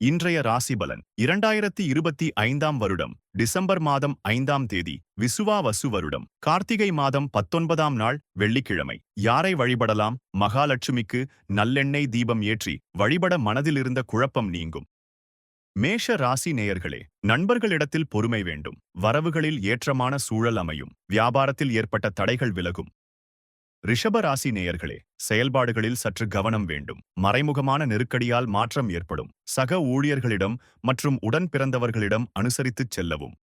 இன்றைய ராசி பலன் 2025 வருடம் டிசம்பர் மாதம் 5ஆம் தேதி விசுவாவசு வருடம் கார்த்திகை மாதம் 19ஆம் நாள் வெள்ளிக்கிழமை. யாரை வழிபடலாம்? மகாலட்சுமிக்கு நல்லெண்ணெய் தீபம் ஏற்றி வழிபட மனதிலிருந்த குழப்பம் நீங்கும். மேஷ ராசி நேயர்களே, நண்பர்களிடத்தில் பொறுமை வேண்டும். வரவுகளில் ஏற்றமான சூழல் அமையும். வியாபாரத்தில் ஏற்பட்ட தடைகள் விலகும். ரிஷப ராசி நேயர்களே, செயல்பாடுகளில் சற்று கவனம் வேண்டும். மறைமுகமான நெருக்கடியால் மாற்றம் ஏற்படும். சக ஊழியர்களிடம் மற்றும் உடன் பிறந்தவர்களிடம் அனுசரித்துச் செல்லவும்.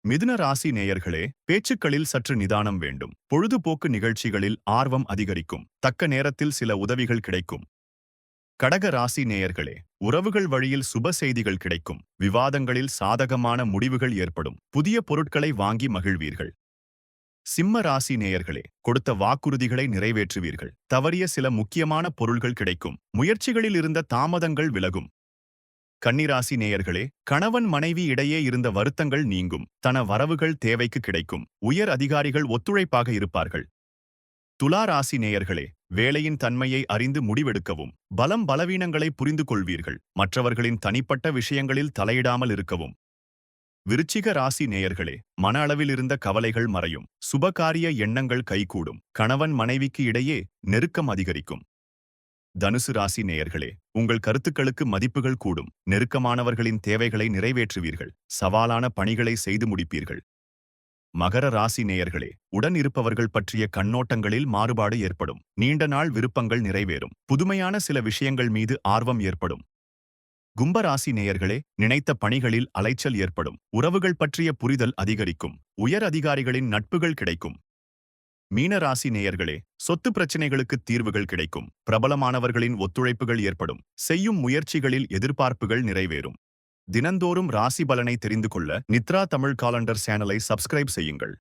மிதுன ராசி நேயர்களே, பேச்சுக்களில் சற்று நிதானம் வேண்டும். பொழுதுபோக்கு நிகழ்ச்சிகளில் ஆர்வம் அதிகரிக்கும். தக்க நேரத்தில் சில உதவிகள் கிடைக்கும். கடக ராசி நேயர்களே, உறவுகள் வழியில் சுப செய்திகள் கிடைக்கும். விவாதங்களில் சாதகமான முடிவுகள் ஏற்படும். புதிய பொருட்களை வாங்கி மகிழ்வீர்கள். சிம்ம ராசி நேயர்களே, கொடுத்த வாக்குறுதிகளை நிறைவேற்றுவீர்கள். தவறிய சில முக்கியமான பொருள்கள் கிடைக்கும். முயற்சிகளில் இருந்த தாமதங்கள் விலகும். கன்னிராசி நேயர்களே, கணவன் மனைவி இடையே இருந்த வருத்தங்கள் நீங்கும். தன வரவுகள் தேவைக்கு கிடைக்கும். உயர் அதிகாரிகள் ஒத்துழைப்பாக இருப்பார்கள். துலா ராசி நேயர்களே, வேலையின் தன்மையை அறிந்து முடிவெடுக்கவும். பலம் பலவீனங்களை புரிந்து கொள்வீர்கள். மற்றவர்களின் தனிப்பட்ட விஷயங்களில் தலையிடாமல் இருக்கவும். விருச்சிக ராசி நேயர்களே, மன அளவில் இருந்த கவலைகள் மறையும். சுபகாரிய எண்ணங்கள் கைகூடும். கணவன் மனைவிக்கு இடையே நெருக்கம் அதிகரிக்கும். தனுசு ராசி நேயர்களே, உங்கள் கருத்துக்களுக்கு மதிப்புகள் கூடும். நெருக்கமானவர்களின் தேவைகளை நிறைவேற்றுவீர்கள். சவாலான பணிகளை செய்து முடிப்பீர்கள். மகர ராசி நேயர்களே, உடன் இருப்பவர்கள் பற்றிய கண்ணோட்டங்களில் மாறுபாடு ஏற்படும். நீண்ட நாள் விருப்பங்கள் நிறைவேறும். புதுமையான சில விஷயங்கள் மீது ஆர்வம் ஏற்படும். கும்பராசி நேயர்களே, நினைத்த பணிகளில் அலைச்சல் ஏற்படும். உறவுகள் பற்றிய புரிதல் அதிகரிக்கும். உயர் அதிகாரிகளின் நட்புகள் கிடைக்கும். மீனராசி நேயர்களே, சொத்து பிரச்சினைகளுக்கு தீர்வுகள் கிடைக்கும். பிரபலமானவர்களின் ஒத்துழைப்புகள் ஏற்படும். செய்யும் முயற்சிகளில் எதிர்பார்ப்புகள் நிறைவேறும். தினந்தோறும் ராசி பலனை தெரிந்து கொள்ள நித்ரா தமிழ் காலண்டர் சேனலை சப்ஸ்கிரைப் செய்யுங்கள்.